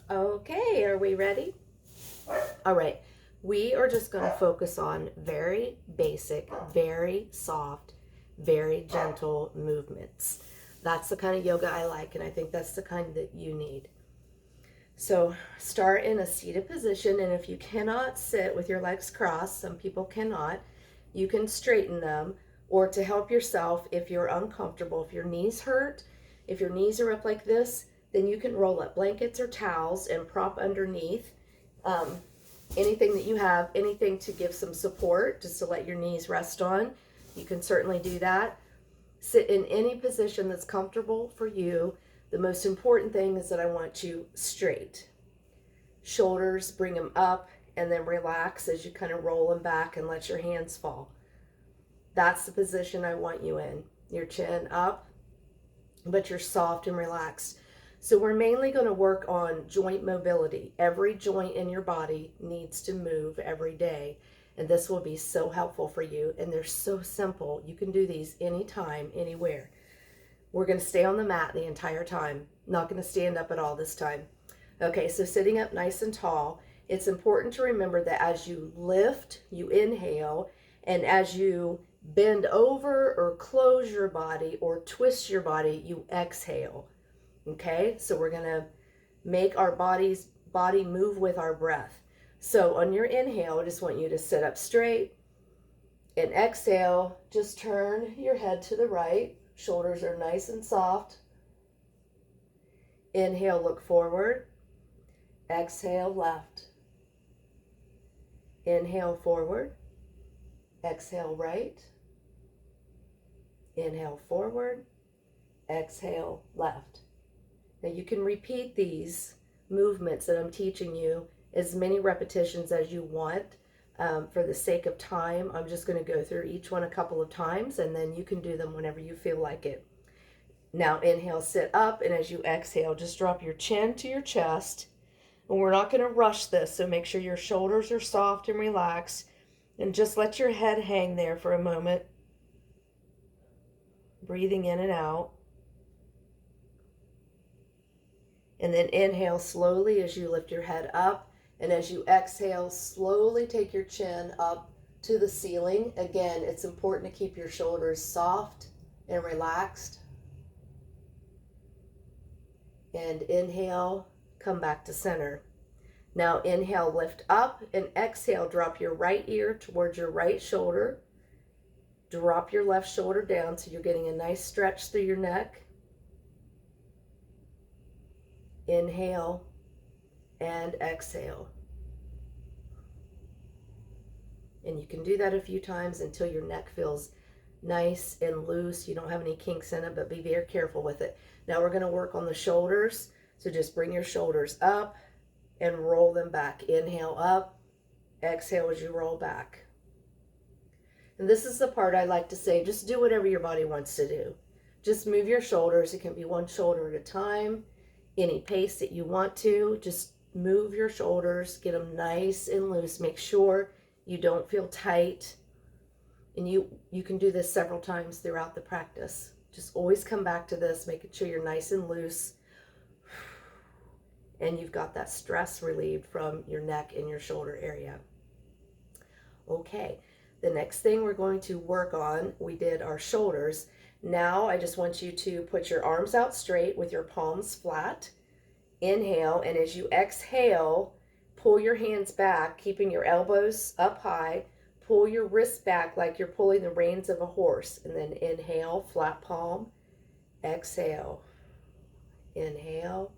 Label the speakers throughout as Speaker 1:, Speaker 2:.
Speaker 1: Okay, are we ready? All right, we are just going to focus on very basic, very soft, very gentle movements. That's the kind of yoga I like, and I think that's the kind that you need. So start in a seated position, and if you cannot sit with your legs crossed, some people cannot, you can straighten them, or to help yourself, if you're uncomfortable, if your knees hurt, if your knees are up like this, then you can roll up blankets or towels and prop underneath. Um, Anything that you have, anything to give some support, just to let your knees rest on, you can certainly do that. Sit in any position that's comfortable for you. The most important thing is that I want you straight. Shoulders, bring them up, and then relax as you kind of roll them back and let your hands fall. That's the position I want you in. Your chin up, but you're soft and relaxed. So we're mainly going to work on joint mobility. Every joint in your body needs to move every day. And this will be so helpful for you. And they're so simple. You can do these anytime, anywhere. We're going to stay on the mat the entire time. Not going to stand up at all this time. Okay, so sitting up nice and tall, it's important to remember that as you lift, you inhale, and as you bend over or close your body or twist your body, you exhale. Okay, so we're gonna make our body move with our breath. So on your inhale, I just want you to sit up straight, and exhale, just turn your head to the right. Shoulders are nice and soft. Inhale, look forward. Exhale, left. Inhale, forward. Exhale, right. Inhale, forward. Exhale, left. Now you can repeat these movements that I'm teaching you as many repetitions as you want. For the sake of time, I'm just going to go through each one a couple of times, and then you can do them whenever you feel like it. Now inhale, sit up, and as you exhale, just drop your chin to your chest. And we're not going to rush this, so make sure your shoulders are soft and relaxed, and just let your head hang there for a moment, breathing in and out. And then inhale slowly as you lift your head up. And as you exhale, slowly take your chin up to the ceiling. Again, it's important to keep your shoulders soft and relaxed. And inhale, come back to center. Now inhale, lift up, and exhale, drop your right ear towards your right shoulder. Drop your left shoulder down so you're getting a nice stretch through your neck. Inhale and exhale. And you can do that a few times until your neck feels nice and loose. You don't have any kinks in it, but be very careful with it. Now we're going to work on the shoulders. So just bring your shoulders up and roll them back. Inhale up, exhale as you roll back. And this is the part I like to say, just do whatever your body wants to do. Just move your shoulders. It can be one shoulder at a time, any pace that you want to. Just move your shoulders, get them nice and loose. Make sure you don't feel tight. And you can do this several times throughout the practice. Just always come back to this, making sure you're nice and loose. And you've got that stress relieved from your neck and your shoulder area. Okay, the next thing we're going to work on, we did our shoulders. Now I just want you to put your arms out straight with your palms flat. Inhale, and as you exhale, pull your hands back, keeping your elbows up high. Pull your wrists back like you're pulling the reins of a horse. And then inhale, flat palm. Exhale. Inhale.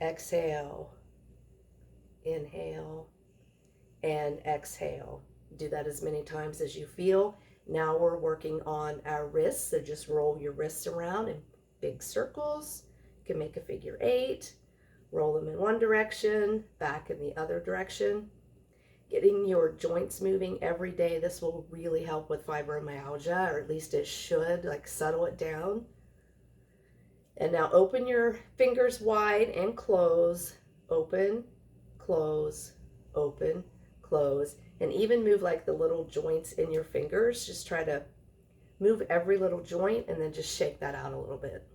Speaker 1: Exhale. Inhale. And exhale. Do that as many times as you feel. Now we're working on our wrists. So just roll your wrists around in big circles. You can make a figure 8. Roll them in one direction, back in the other direction. Getting your joints moving every day. This will really help with fibromyalgia, or at least it should, like settle it down. And now open your fingers wide and close, open, close, open, close, and even move like the little joints in your fingers. Just try to move every little joint and then just shake that out a little bit.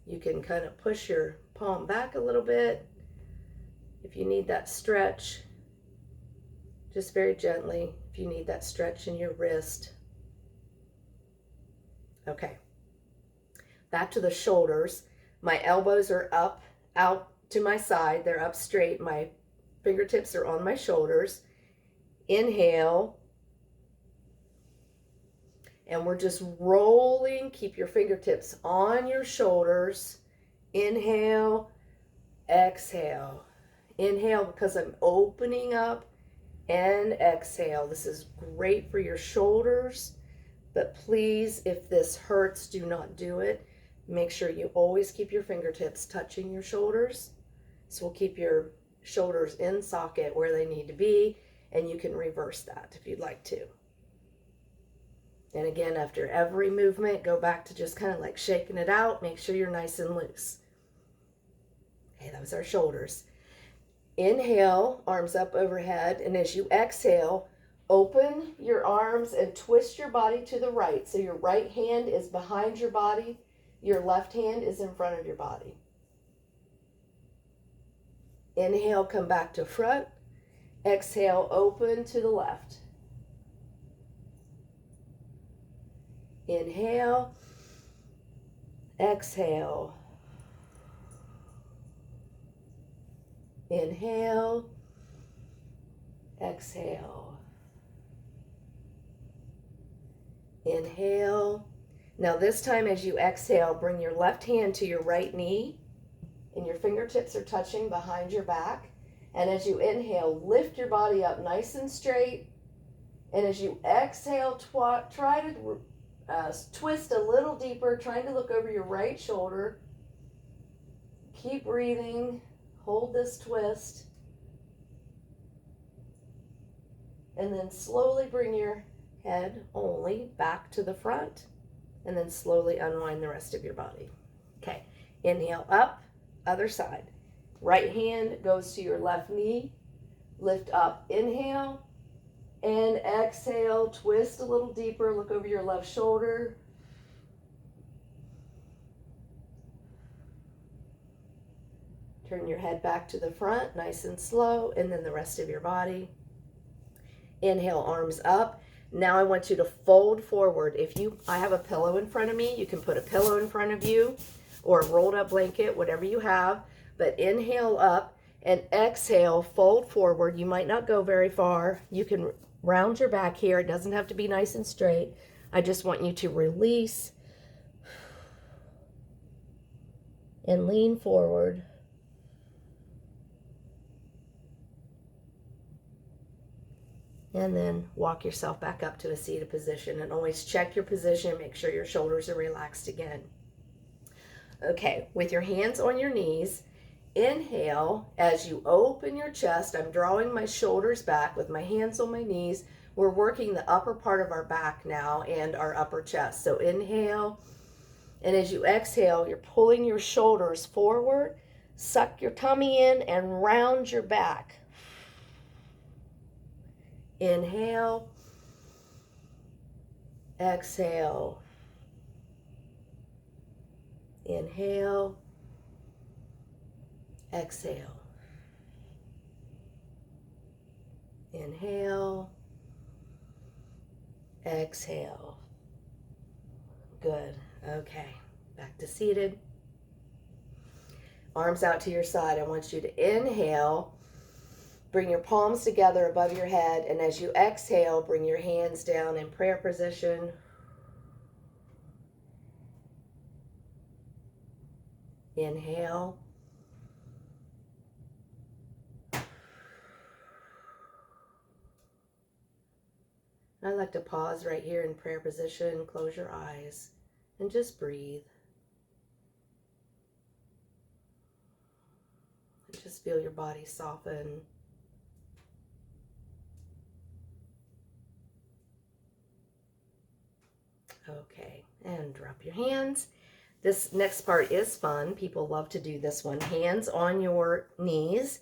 Speaker 1: You can kind of push your palm back a little bit if you need that stretch, just very gently if you need that stretch in your wrist. Okay, back to the shoulders. My elbows are up, out to my side. They're up straight. My fingertips are on my shoulders. Inhale. And we're just rolling. Keep your fingertips on your shoulders. Inhale, exhale. Inhale because I'm opening up, and exhale. This is great for your shoulders, but please, if this hurts, do not do it. Make sure you always keep your fingertips touching your shoulders. So we'll keep your shoulders in socket where they need to be, and you can reverse that if you'd like to. And again, after every movement, go back to just kind of like shaking it out. Make sure you're nice and loose. Okay, that was our shoulders. Inhale, arms up overhead. And as you exhale, open your arms and twist your body to the right. So your right hand is behind your body. Your left hand is in front of your body. Inhale, come back to front. Exhale, open to the left. Inhale, exhale. Inhale, exhale. Inhale. Now this time as you exhale, bring your left hand to your right knee and your fingertips are touching behind your back. And as you inhale, lift your body up nice and straight. And as you exhale, try to twist a little deeper, trying to look over your right shoulder. Keep breathing. Hold this twist. And then slowly bring your head only back to the front. And then slowly unwind the rest of your body. Okay. Inhale up, other side. Right hand goes to your left knee. Lift up, inhale. And exhale, twist a little deeper, look over your left shoulder. Turn your head back to the front, nice and slow, and then the rest of your body. Inhale, arms up. Now I want you to fold forward. I have a pillow in front of me, you can put a pillow in front of you or a rolled up blanket, whatever you have. But inhale up and exhale, fold forward. You might not go very far. You can round your back here. It doesn't have to be nice and straight. I just want you to release and lean forward. And then walk yourself back up to a seated position, and always check your position. Make sure your shoulders are relaxed again. Okay, with your hands on your knees, inhale as you open your chest. I'm drawing my shoulders back with my hands on my knees. We're working the upper part of our back now and our upper chest. So inhale, and as you exhale, you're pulling your shoulders forward. Suck your tummy in and round your back. Inhale, exhale. Inhale, exhale. Inhale, exhale. Good. Okay, back to seated. Arms out to your side. I want you to inhale. Bring your palms together above your head, and as you exhale, bring your hands down in prayer position. Inhale. I like to pause right here in prayer position, close your eyes, and just breathe. And just feel your body soften. Okay, and drop your hands. This next part is fun. People love to do this one. Hands on your knees.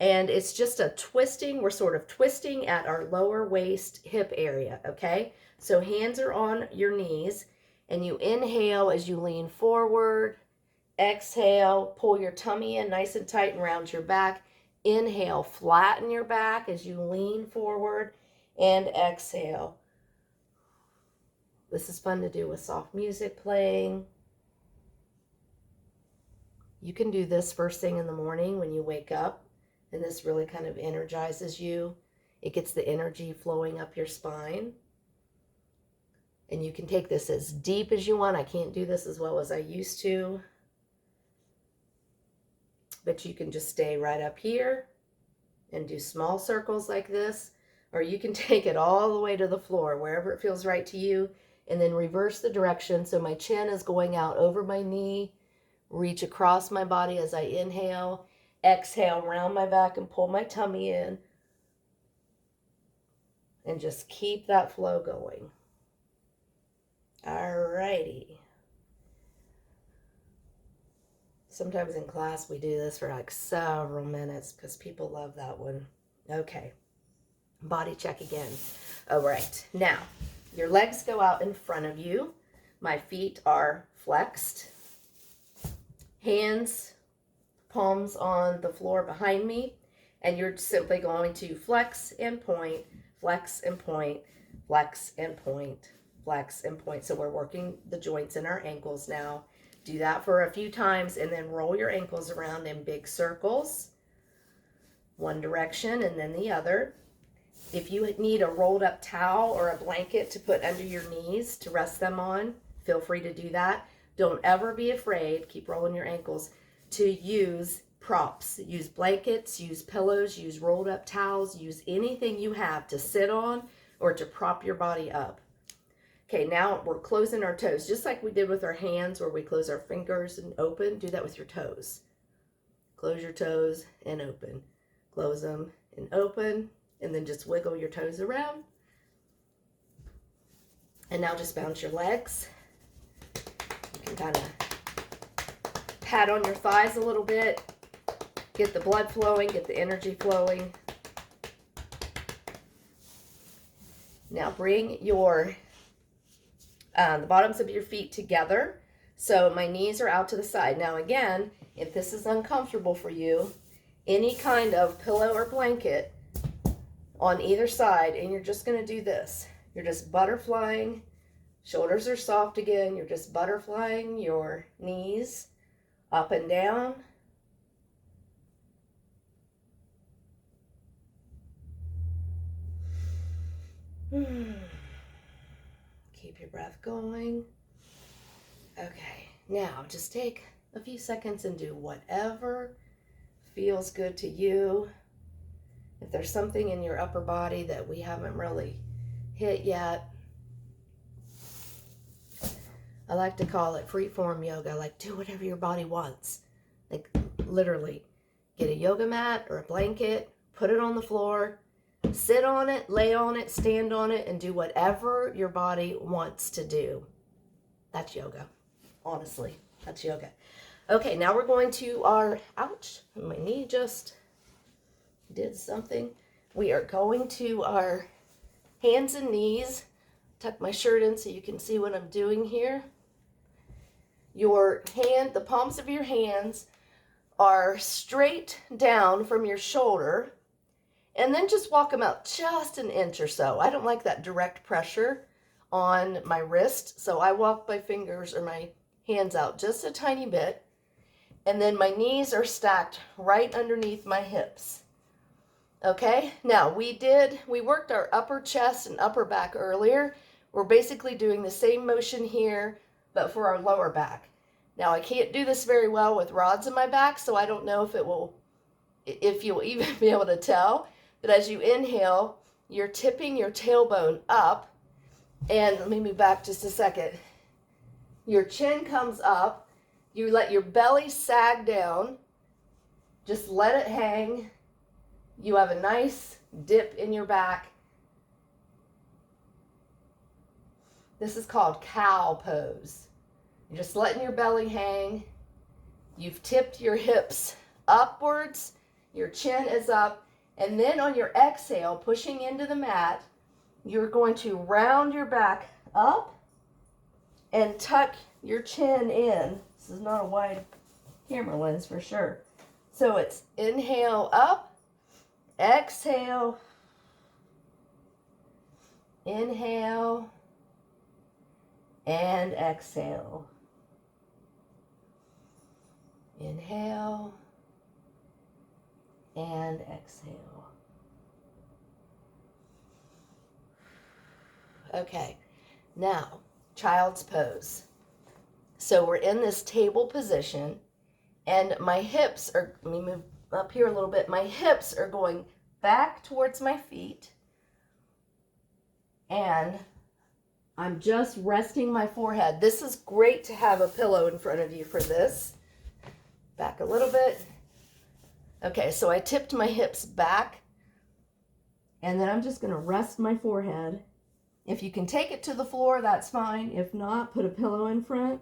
Speaker 1: And it's just a twisting. We're sort of twisting at our lower waist hip area, okay? So hands are on your knees. And you inhale as you lean forward. Exhale, pull your tummy in nice and tight and round your back. Inhale, flatten your back as you lean forward, and exhale. This is fun to do with soft music playing. You can do this first thing in the morning when you wake up, and this really kind of energizes you. It gets the energy flowing up your spine. And you can take this as deep as you want. I can't do this as well as I used to. But you can just stay right up here and do small circles like this. Or you can take it all the way to the floor, wherever it feels right to you. And then reverse the direction. So my chin is going out over my knee. Reach across my body as I inhale. Exhale, round my back and pull my tummy in. And just keep that flow going. Alrighty. Sometimes in class we do this for like several minutes because people love that one. Okay. Body check again. All right. Now, your legs go out in front of you. My feet are flexed. Hands, palms on the floor behind me. And you're simply going to flex and point, flex and point, flex and point, flex and point. So we're working the joints in our ankles now. Do that for a few times and then roll your ankles around in big circles. One direction and then the other. If you need a rolled up towel or a blanket to put under your knees to rest them on, feel free to do that. Don't ever be afraid, keep rolling your ankles, to use props. Use blankets, use pillows, use rolled up towels, use anything you have to sit on or to prop your body up. Okay, now we're closing our toes, just like we did with our hands where we close our fingers and open. Do that with your toes. Close your toes and open. Close them and open, and then just wiggle your toes around. And now just bounce your legs. You can kind of pat on your thighs a little bit. Get the blood flowing, get the energy flowing. Now bring your the bottoms of your feet together. So my knees are out to the side. Now again, if this is uncomfortable for you, any kind of pillow or blanket on either side, and you're just going to do this. You're just butterflying. Shoulders are soft again. You're just butterflying your knees up and down. Keep your breath going. Okay, now just take a few seconds and do whatever feels good to you. If there's something in your upper body that we haven't really hit yet, I like to call it freeform yoga. Like, do whatever your body wants. Like, literally, get a yoga mat or a blanket, put it on the floor, sit on it, lay on it, stand on it, and do whatever your body wants to do. That's yoga. Honestly, that's yoga. Okay, now we're going to our, ouch, my knee just did something. We are going to our hands and knees. Tuck my shirt in so you can see what I'm doing here. Your hand, the palms of your hands are straight down from your shoulder, and then just walk them out just an inch or so. I don't like that direct pressure on my wrist, so I walk my fingers or my hands out just a tiny bit, and then my knees are stacked right underneath my hips. Okay, now we worked our upper chest and upper back earlier. We're basically doing the same motion here, but for our lower back. Now I can't do this very well with rods in my back, so I don't know if you'll even be able to tell. But as you inhale, you're tipping your tailbone up, and let me move back just a second. Your chin comes up, you let your belly sag down, just let it hang. You have a nice dip in your back. This is called cow pose. You're just letting your belly hang. You've tipped your hips upwards. Your chin is up. And then on your exhale, pushing into the mat, you're going to round your back up and tuck your chin in. This is not a wide camera lens for sure. So it's inhale up, exhale, inhale, and exhale. Inhale and exhale. Okay, now child's pose. So we're in this table position, and my hips are, let me move up here a little bit, my hips are going back towards my feet, and I'm just resting my forehead. This is great to have a pillow in front of you for this. Back a little bit. Okay, so I tipped my hips back, and then I'm just going to rest my forehead. If you can take it to the floor, that's fine. If not, put a pillow in front.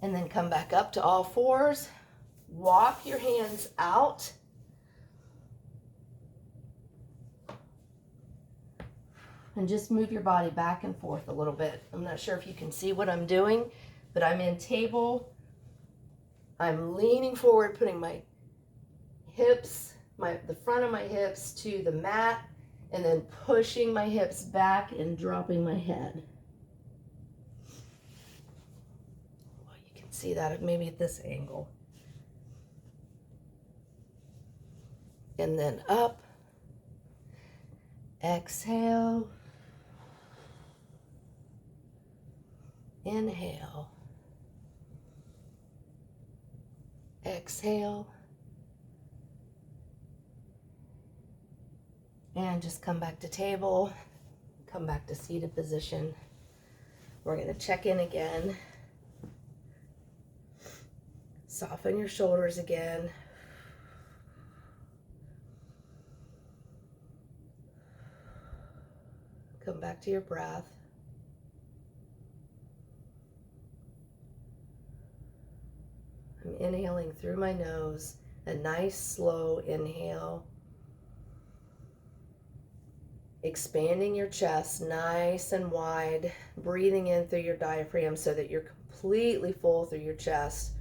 Speaker 1: And then come back up to all fours. Walk your hands out. And just move your body back and forth a little bit. I'm not sure if you can see what I'm doing, but I'm in table. I'm leaning forward, putting my hips, the front of my hips to the mat, and then pushing my hips back and dropping my head. Well, you can see that maybe at this angle. And then up. Exhale. Inhale. Exhale. And just come back to table. Come back to seated position. We're going to check in again. Soften your shoulders again. Come back to your breath. I'm inhaling through my nose, a nice slow inhale. Expanding your chest nice and wide, breathing in through your diaphragm so that you're completely full through your chest.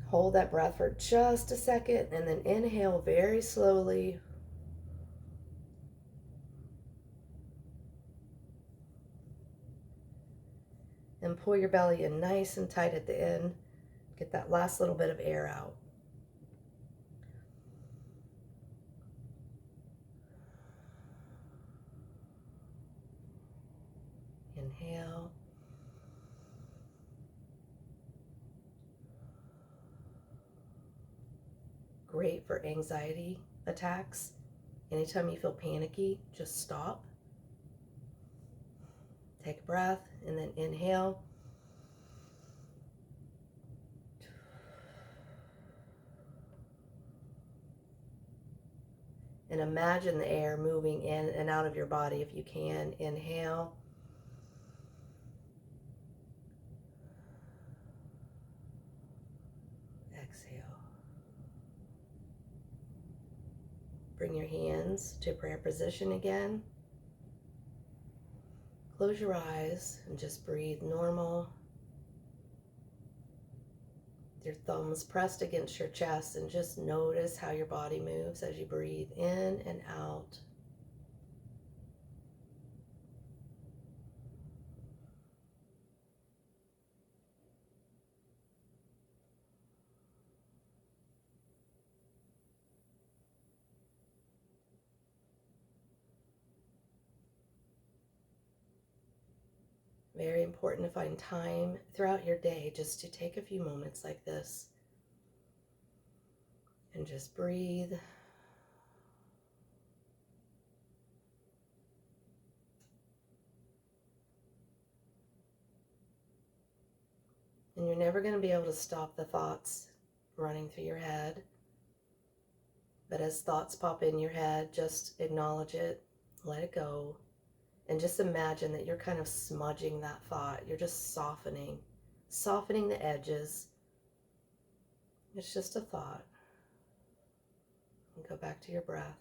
Speaker 1: Hold that breath for just a second and then inhale very slowly. And pull your belly in nice and tight at the end. Get that last little bit of air out. Inhale. Great for anxiety attacks. Anytime you feel panicky, just stop. Take a breath and then inhale. And imagine the air moving in and out of your body if you can. Inhale. Exhale. Bring your hands to prayer position again. Close your eyes and just breathe normal. Your thumbs pressed against your chest, and just notice how your body moves as you breathe in and out. Very important to find time throughout your day just to take a few moments like this and just breathe. And you're never going to be able to stop the thoughts running through your head. But as thoughts pop in your head, just acknowledge it, let it go. And just imagine that you're kind of smudging that thought. You're just softening the edges. It's just a thought. And go back to your breath.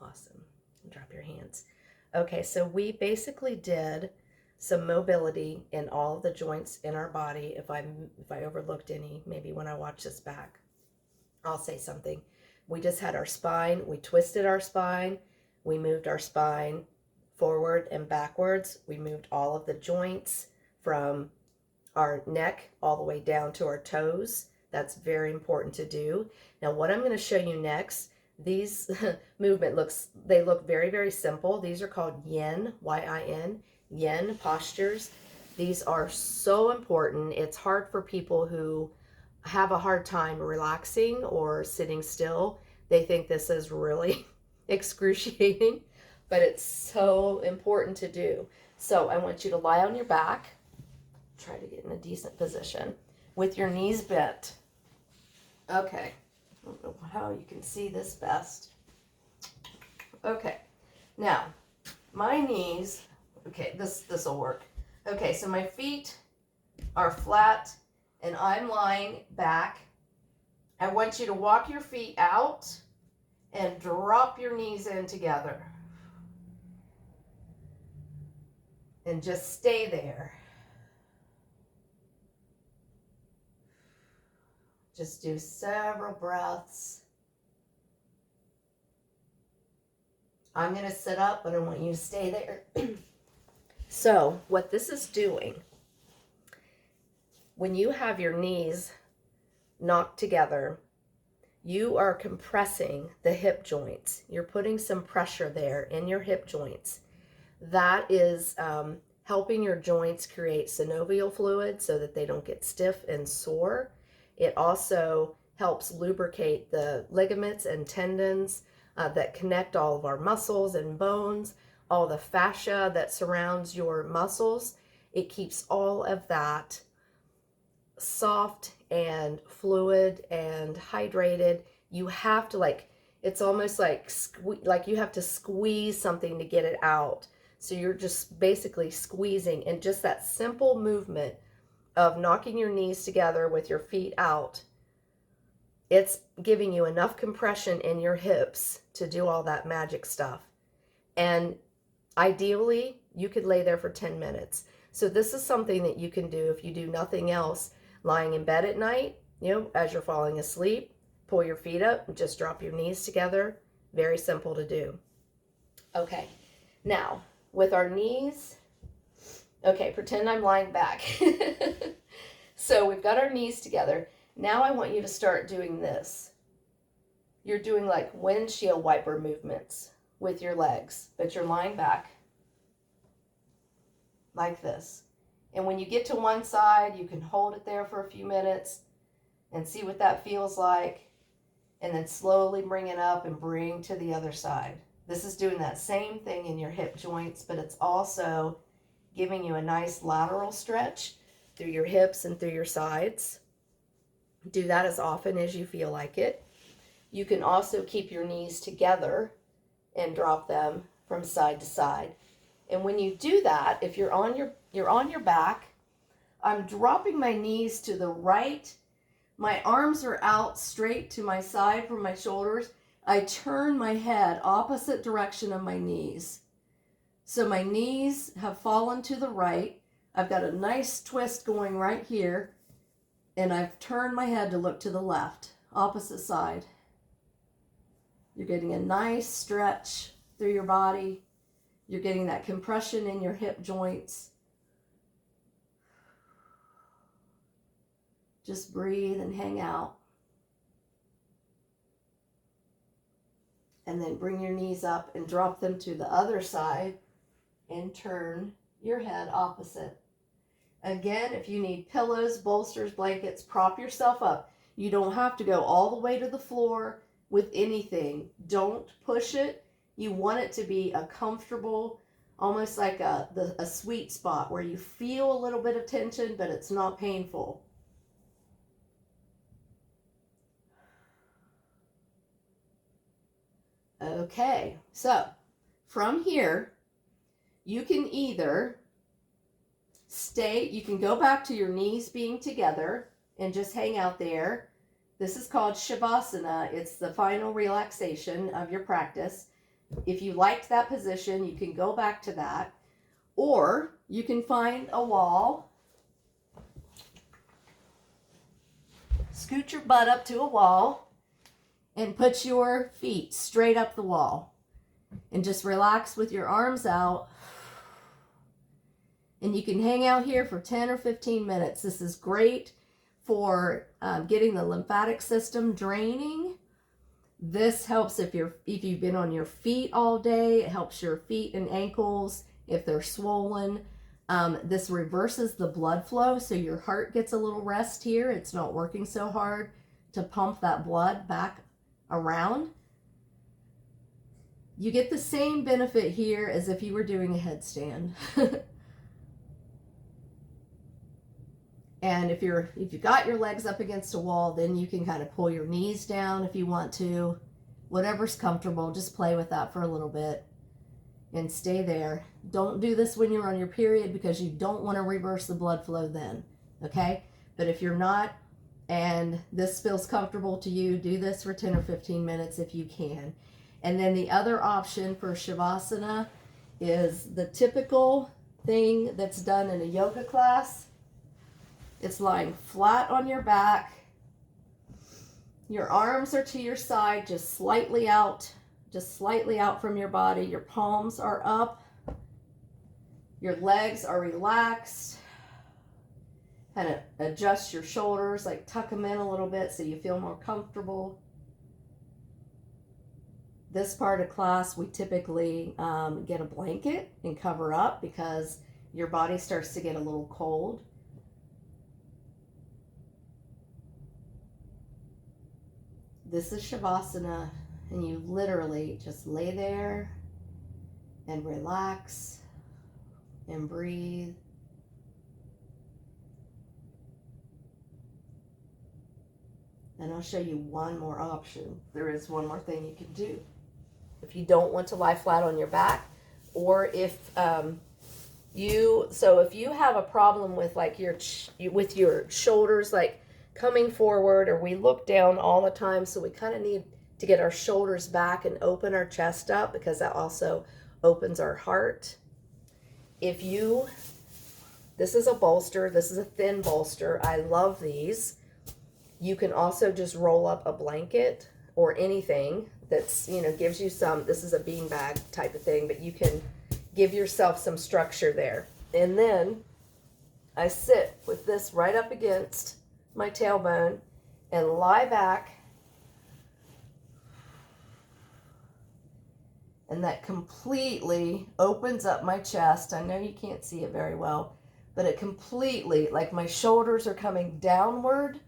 Speaker 1: Awesome. Drop your hands. Okay, so we basically did some mobility in all of the joints in our body. If I overlooked any, maybe when I watch this back, I'll say something. We just had our spine. We twisted our spine. We moved our spine forward and backwards. We moved all of the joints from our neck all the way down to our toes. That's very important to do. Now, what I'm going to show you next, these they look very, very simple. These are called yin, Y-I-N, yin postures. These are so important. It's hard for people who have a hard time relaxing or sitting still. They think this is really excruciating, but it's so important to do. So I want you to lie on your back. Try to get in a decent position with your knees bent. Okay. I don't know how you can see this best. Okay. Now, my knees, okay, this will work. Okay, so my feet are flat and I'm lying back. I want you to walk your feet out and drop your knees in together. And just stay there. Just do several breaths. I'm going to sit up, but I want you to stay there. So, what this is doing, when you have your knees knocked together, you are compressing the hip joints. You're putting some pressure there in your hip joints. That is helping your joints create synovial fluid so that they don't get stiff and sore. It also helps lubricate the ligaments and tendons that connect all of our muscles and bones, all the fascia that surrounds your muscles. It keeps all of that soft and fluid and hydrated. You have to it's almost like you have to squeeze something to get it out. So you're just basically squeezing, and just that simple movement of knocking your knees together with your feet out, it's giving you enough compression in your hips to do all that magic stuff. And ideally, you could lay there for 10 minutes. So this is something that you can do if you do nothing else, lying in bed at night, as you're falling asleep. Pull your feet up and just drop your knees together. Very simple to do. Okay, now with our knees, okay, pretend I'm lying back. So we've got our knees together. Now I want you to start doing this. You're doing like windshield wiper movements with your legs, but you're lying back like this. And when you get to one side, you can hold it there for a few minutes and see what that feels like, and then slowly bring it up and bring to the other side. This is doing that same thing in your hip joints, but it's also giving you a nice lateral stretch through your hips and through your sides. Do that as often as you feel like it. You can also keep your knees together and drop them from side to side. And when you do that, if you're on your back, I'm dropping my knees to the right. My arms are out straight to my side from my shoulders. I turn my head opposite direction of my knees. So my knees have fallen to the right. I've got a nice twist going right here. And I've turned my head to look to the left, opposite side. You're getting a nice stretch through your body. You're getting that compression in your hip joints. Just breathe and hang out. And then bring your knees up and drop them to the other side and turn your head opposite. Again, if you need pillows, bolsters, blankets, prop yourself up. You don't have to go all the way to the floor with anything. Don't push it. You want it to be a comfortable, almost like a sweet spot where you feel a little bit of tension, but it's not painful. Okay, so from here, you can either you can go back to your knees being together and just hang out there. This is called Shavasana. It's the final relaxation of your practice. If you liked that position, you can go back to that. Or you can find a wall, scoot your butt up to a wall, and put your feet straight up the wall. And just relax with your arms out. And you can hang out here for 10 or 15 minutes. This is great for getting the lymphatic system draining. This helps if you've been on your feet all day. It helps your feet and ankles if they're swollen. This reverses the blood flow, so your heart gets a little rest here. It's not working so hard to pump that blood back around. You get the same benefit here as if you were doing a headstand. And if you've got your legs up against a wall, then you can kind of pull your knees down if you want to. Whatever's comfortable, just play with that for a little bit and stay there. Don't do this when you're on your period because you don't want to reverse the blood flow then, okay? But if you're not and this feels comfortable to you, do this for 10 or 15 minutes if you can. And then the other option for Shavasana is the typical thing that's done in a yoga class. It's lying flat on your back. Your arms are to your side, just slightly out from your body. Your palms are up. Your legs are relaxed. Kind of adjust your shoulders, like tuck them in a little bit so you feel more comfortable. This part of class, we typically get a blanket and cover up because your body starts to get a little cold. This is Shavasana, and you literally just lay there and relax and breathe. And I'll show you one more option. There is one more thing you can do. If you don't want to lie flat on your back, or if if you have a problem with like with your shoulders like coming forward, or we look down all the time, so we kind of need to get our shoulders back and open our chest up because that also opens our heart. This is a bolster. This is a thin bolster. I love these. You can also just roll up a blanket or anything that's, gives you some, this is a beanbag type of thing, but you can give yourself some structure there. And then I sit with this right up against my tailbone and lie back. And that completely opens up my chest. I know you can't see it very well, but it completely, like my shoulders are coming downward.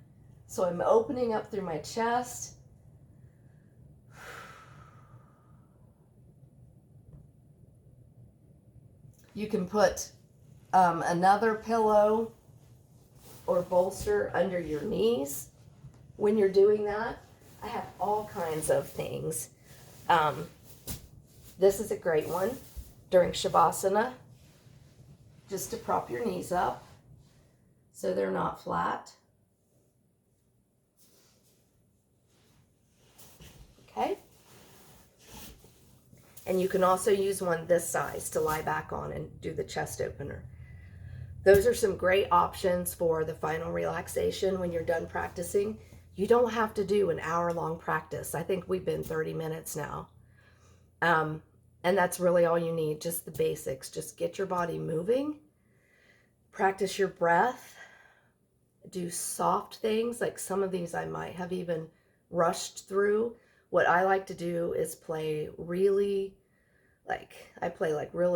Speaker 1: So I'm opening up through my chest. You can put another pillow or bolster under your knees when you're doing that. I have all kinds of things. This is a great one during Shavasana, just to prop your knees up so they're not flat. Okay? And you can also use one this size to lie back on and do the chest opener. Those are some great options for the final relaxation when you're done practicing. You don't have to do an hour-long practice. I think we've been 30 minutes now. And that's really all you need, just the basics. Just get your body moving, practice your breath, do soft things. Like some of these I might have even rushed through. What I like to do is play really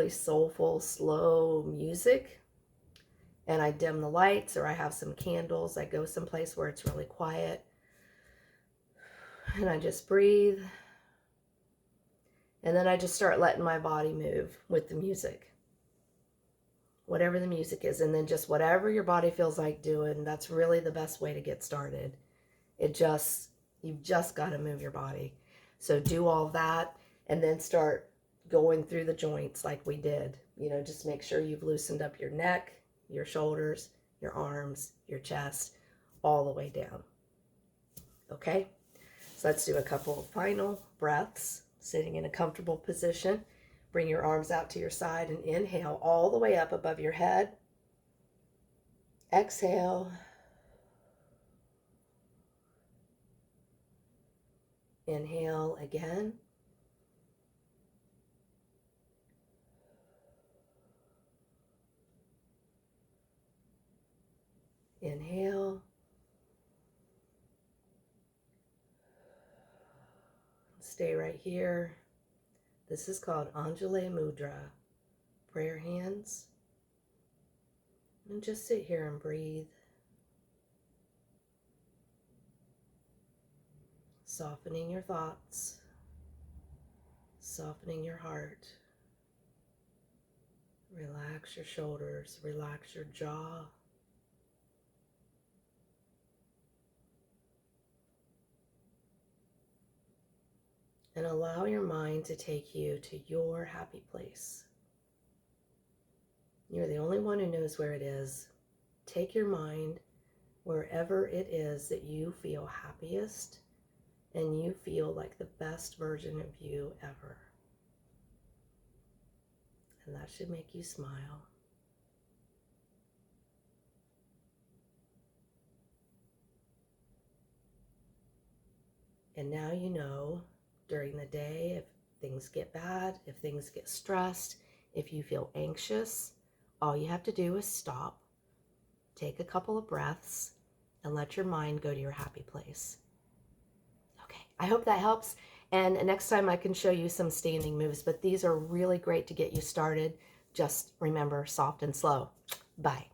Speaker 1: soulful, slow music. And I dim the lights, or I have some candles. I go someplace where it's really quiet. And I just breathe. And then I just start letting my body move with the music. Whatever the music is. And then just whatever your body feels like doing, that's really the best way to get started. You've just got to move your body. So do all that and then start going through the joints like we did. You know, just make sure you've loosened up your neck, your shoulders, your arms, your chest, all the way down. Okay? So let's do a couple of final breaths, sitting in a comfortable position. Bring your arms out to your side and inhale all the way up above your head. Exhale. Inhale again. Inhale. Stay right here. This is called Anjali Mudra. Prayer hands. And just sit here and breathe. Softening your thoughts. Softening your heart. Relax your shoulders. Relax your jaw. And allow your mind to take you to your happy place. You're the only one who knows where it is. Take your mind wherever it is that you feel happiest and you feel like the best version of you ever. And that should make you smile. And now you know, during the day, if things get bad, if things get stressed, if you feel anxious, all you have to do is stop, take a couple of breaths, and let your mind go to your happy place. Okay, I hope that helps. And next time I can show you some standing moves, but these are really great to get you started. Just remember, soft and slow. Bye.